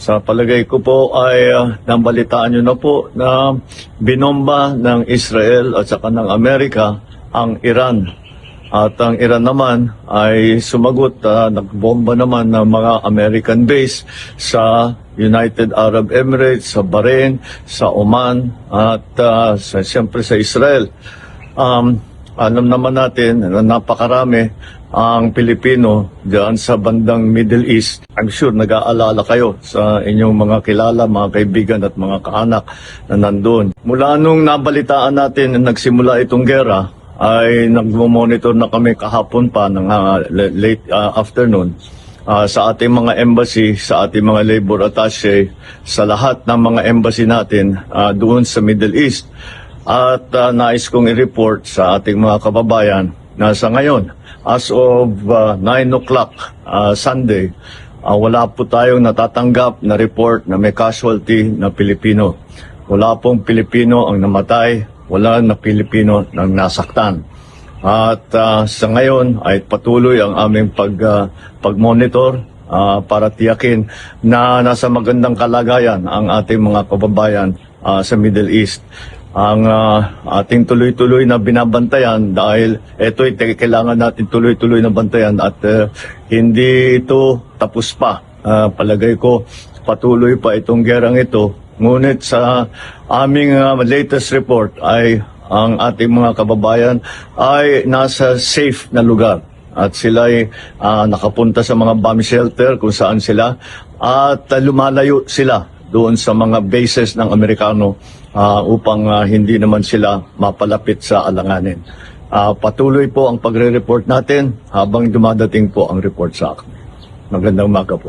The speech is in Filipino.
Sa palagay ko po ay nabalitaan nyo na po na binomba ng Israel at saka ng Amerika ang Iran. At ang Iran naman ay sumagot, nagbomba naman ng mga American base sa United Arab Emirates, sa Bahrain, sa Oman at siyempre sa Israel. Alam naman natin na napakarami ang Pilipino diyan sa bandang Middle East. I'm sure nag-aalala kayo sa inyong mga kilala, mga kaibigan at mga kaanak na nandun. Mula nung nabalitaan natin na nagsimula itong gera, ay nagmo-monitor na kami kahapon pa ng late afternoon sa ating mga embassy, sa ating mga labor attaché, sa lahat ng mga embassy natin doon sa Middle East. At nais kong i-report sa ating mga kababayan na sa ngayon, as of 9 o'clock Sunday, wala po tayong natatanggap na report na may casualty na Pilipino. Wala pong Pilipino ang namatay, wala na Pilipino ang nasaktan. At sa ngayon ay patuloy ang aming pag-monitor para tiyakin na nasa magandang kalagayan ang ating mga kababayan sa Middle East. Ang ating tuloy-tuloy na binabantayan dahil ito'y kailangan natin tuloy-tuloy na bantayan at hindi ito tapos pa. Palagay ko patuloy pa itong gerang ito. Ngunit sa aming latest report ay ang ating mga kababayan ay nasa safe na lugar. At sila ay nakapunta sa mga bomb shelter kung saan sila at lumalayo sila doon sa mga bases ng Amerikano upang hindi naman sila mapalapit sa alanganin. Patuloy po ang pagre-report natin habang dumadating po ang report sa akin. Magandang umaga po.